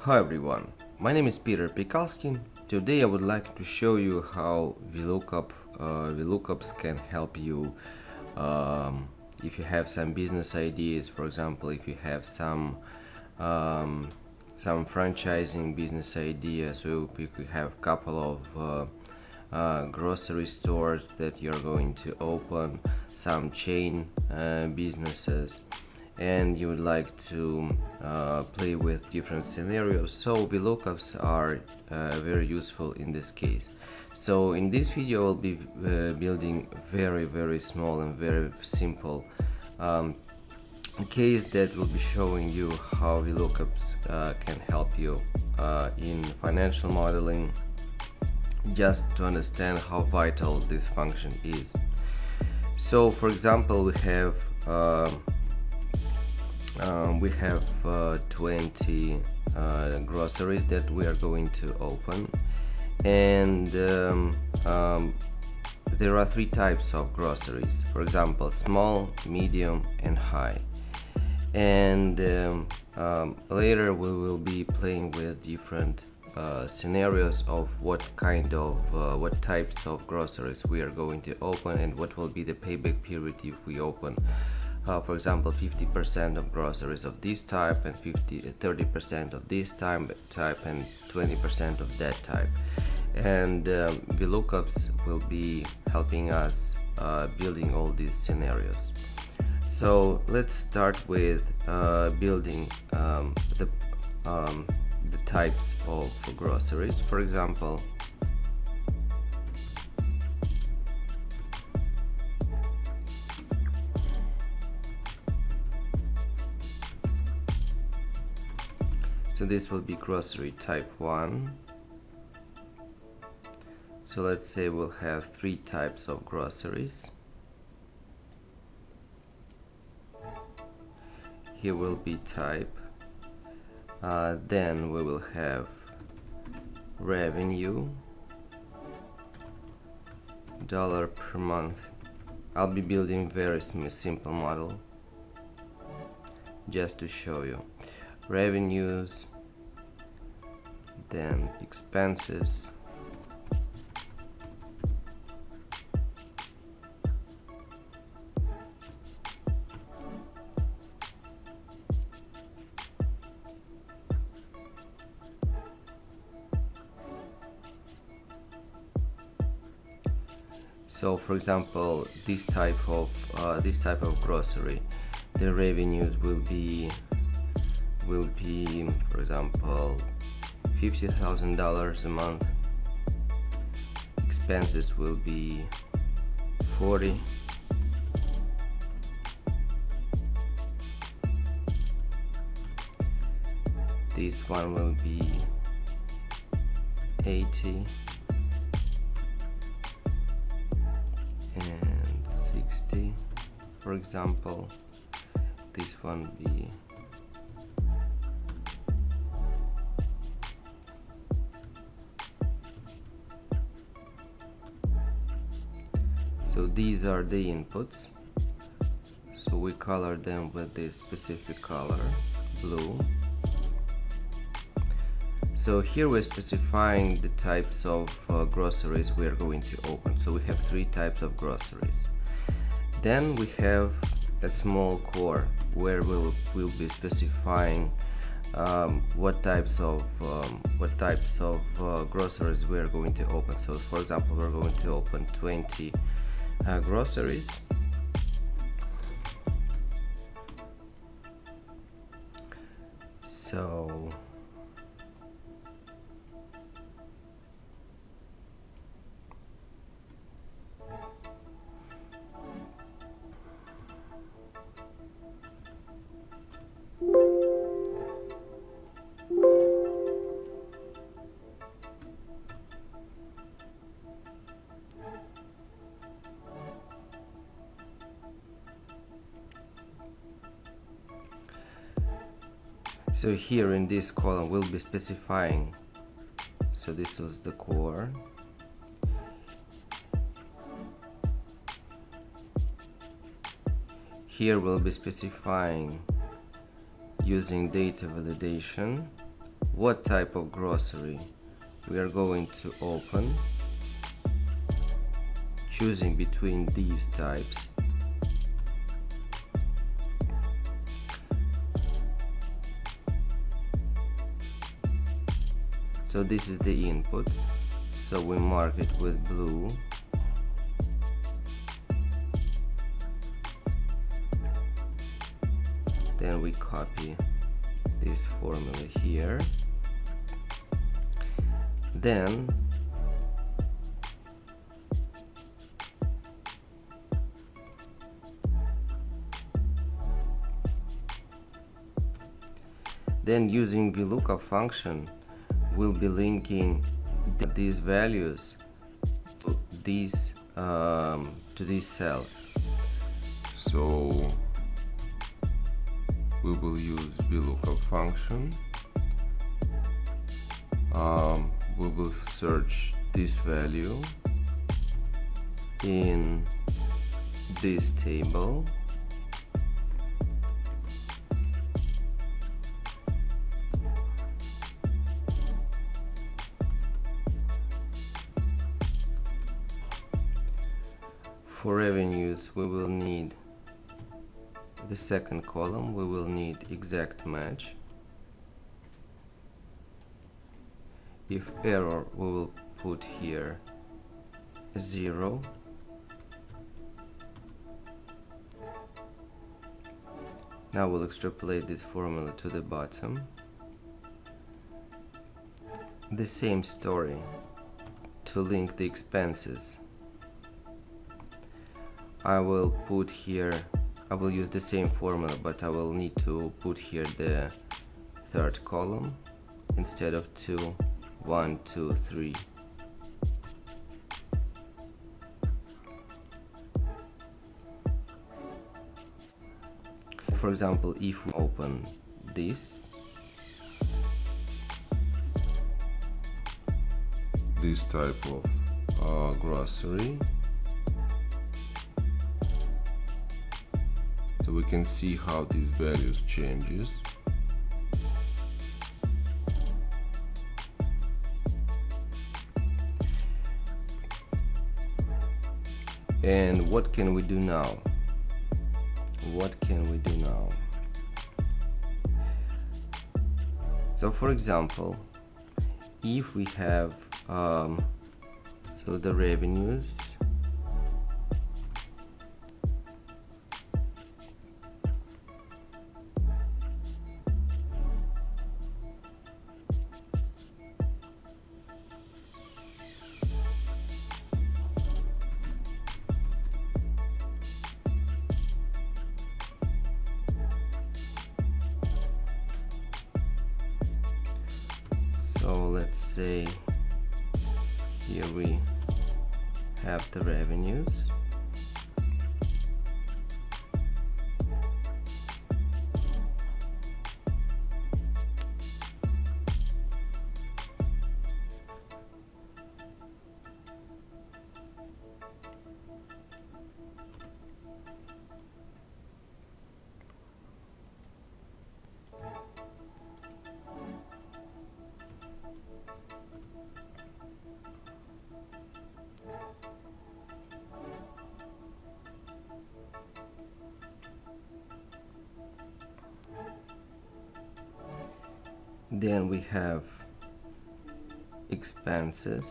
Hi everyone, my name is piterpakulski. Today I would like to show you how VLOOKUPs can help you if you have some business ideas. For example, if you have some franchising business ideas, so you could have a couple of grocery stores that you're going to open, some chain businesses, and you would like to play with different scenarios. So VLOOKUPs are very useful in this case. So in this video I'll be building very small and very simple case that will be showing you how VLOOKUPs can help you in financial modeling, just to understand how vital this function is. So for example, we have 20 groceries that we are going to open, and there are three types of groceries. For example, small, medium and high. And later we will be playing with different scenarios of what types of groceries we are going to open, and what will be the payback period if we open for example 50% of groceries of this type, and 30% of this type, and 20% of that type. And VLOOKUPs will be helping us building all these scenarios. So let's start with building the types of groceries. For example, so this will be grocery type 1. So let's say we'll have 3 types of groceries. Here will be type, then we will have revenue, dollar per month. I'll be building very simple model just to show you. Revenues, then expenses, so for example this type of grocery, the revenues will be for example $50,000 a month. Expenses will be 40. This one will be 80 and 60. For example, this one be so these are the inputs. So we color them with this specific color, blue. So here we're specifying the types of groceries we are going to open. So we have 3 types of groceries. Then we have a small core where we'll be specifying what types of groceries we are going to open. So for example, we're going to open 20 groceries. So So here in this column we'll be specifying, so this was the core. Here we'll be specifying using data validation what type of grocery we are going to open, choosing between these types. So this is the input, so we mark it with blue. Then we copy this formula here. Then using VLOOKUP function, we'll be linking these values to these cells. So we will use VLOOKUP function. We will search this value in this table. For revenues, we will need the second column, we will need exact match. If error, we will put here 0. Now we'll extrapolate this formula to the bottom. The same story to link the expenses. I will put here, I will use the same formula, but I will need to put here the third column instead of 2, 1, 2, 3. For example, if we open this type of grocery, so we can see how these values changes. And what can we do now? What can we do now? So for example, if we have so the revenues, so let's say here we have the revenues. Then we have expenses.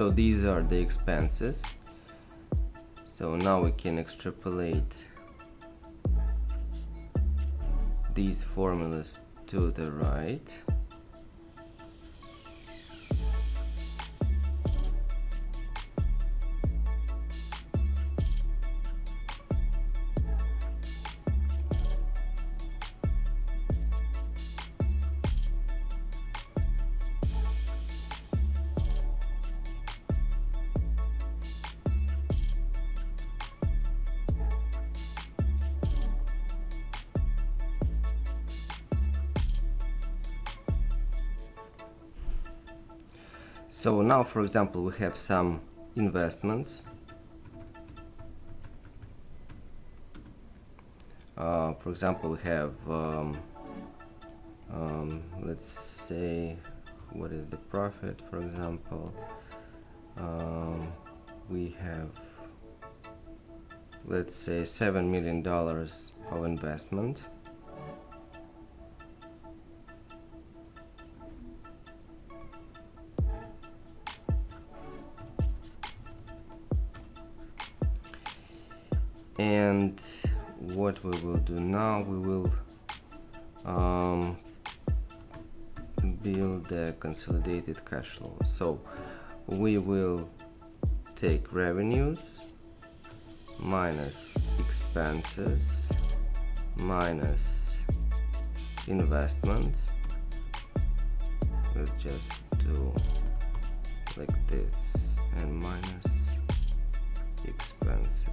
So these are the expenses. So now we can extrapolate these formulas to the right. So now, for example, we have some investments. For example, we have, let's say, what is the profit, for example? We have, let's say, $7 million of investment. And what we will do now, we will build the consolidated cash flow. So we will take revenues minus expenses minus investments. Let's just do like this, and minus expenses.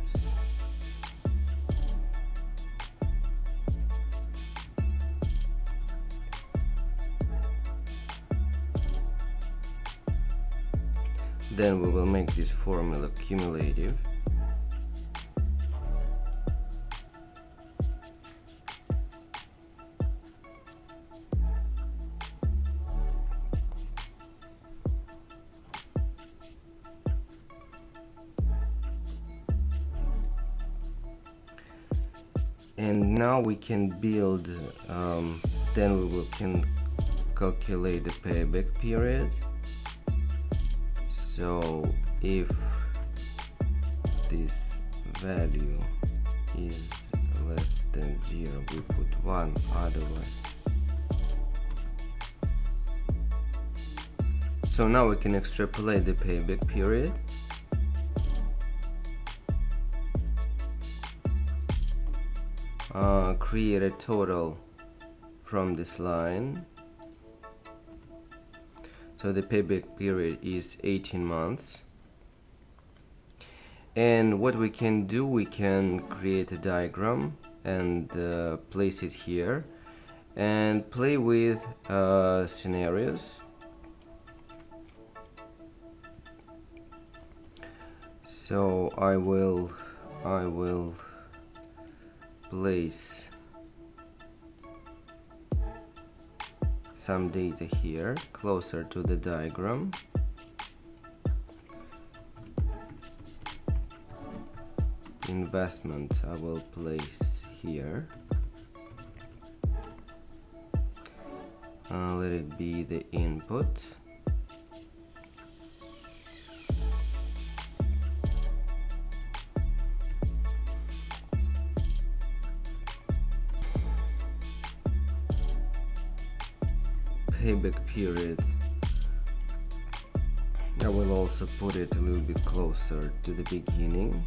Then we will make this formula cumulative. And now we can build, then we can calculate the payback period. So if this value is less than 0, we put 1, otherwise. So now we can extrapolate the payback period. Create a total from this line. So the payback period is 18 months. And what we can do, we can create a diagram and place it here and play with scenarios. So I will place some data here closer to the diagram. Investment I will place here. Let it be the input. Payback period, I will also put it a little bit closer to the beginning.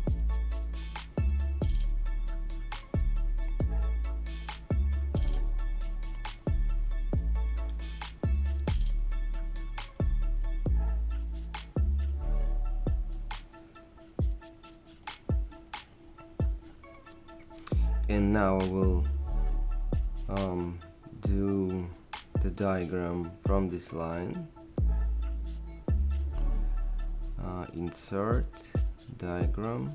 And now I will do the diagram from this line. Insert diagram.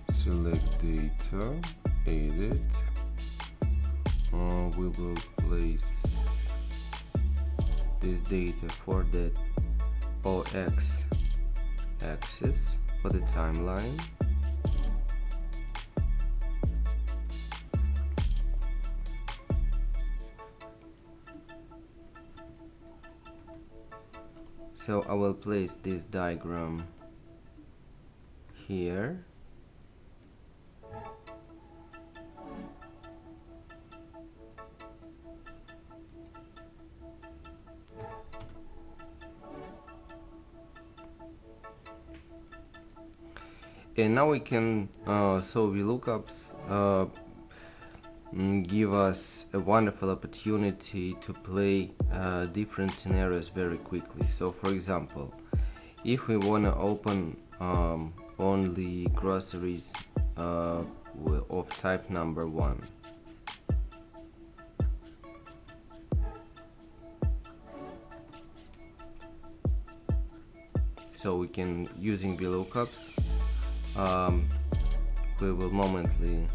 Select data, edit. We will place this data for the OX axis for the timeline. So I will place this diagram here. And now we can, so VLOOKUPs give us a wonderful opportunity to play different scenarios very quickly. So for example, if we want to open only groceries of type number 1, so we can, using VLOOKUPs, we will momently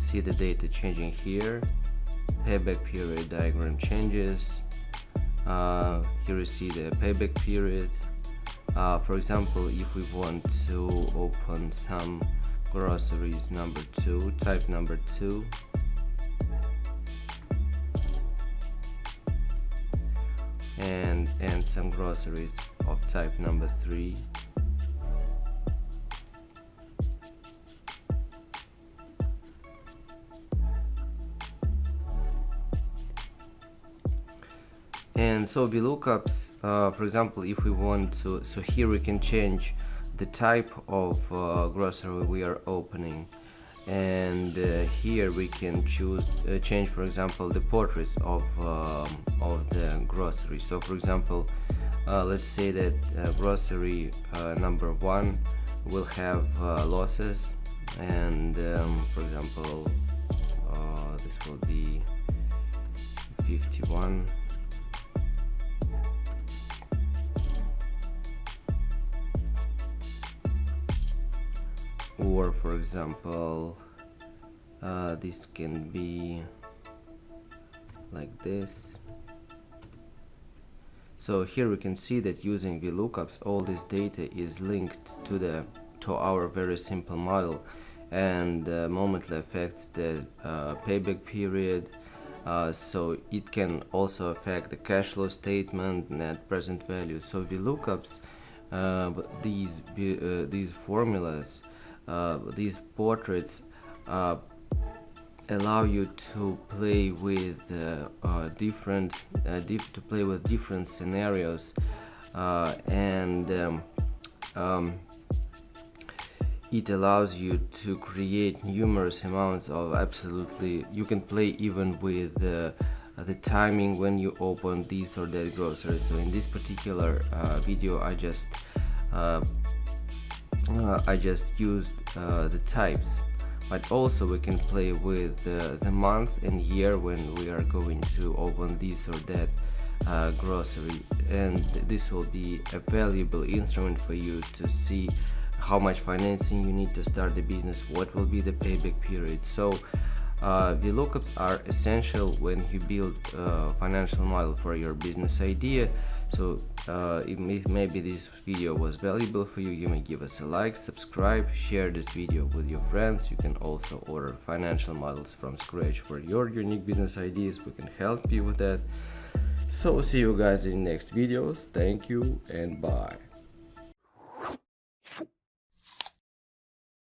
see the data changing here. Payback period diagram changes. Here you see the payback period. For example, if we want to open some groceries number 2, type number 2, and some groceries of type number 3, and so VLOOKUPs, for example, if we want to, so here we can change the type of grocery we are opening, and here we can choose change, for example, the portraits of the grocery. So for example, let's say that grocery number 1 will have losses, and for example, this will be 51. Or for example, this can be like this. So here we can see that using VLOOKUPs, all this data is linked to our very simple model, and momently affects the payback period. So it can also affect the cash flow statement, net present value. So VLOOKUPs, these formulas, these portraits allow you to play with different scenarios, and it allows you to create numerous amounts of absolutely, you can play even with the timing when you open this or that grocery. So in this particular video, I just used the types, but also we can play with the month and year when we are going to open this or that grocery, and this will be a valuable instrument for you to see how much financing you need to start the business, what will be the payback period. So VLOOKUPs are essential when you build a financial model for your business idea. So if maybe this video was valuable for you, you may give us a like, subscribe, share this video with your friends. You can also order financial models from scratch for your unique business ideas. We can help you with that. So see you guys in next videos. Thank you and bye.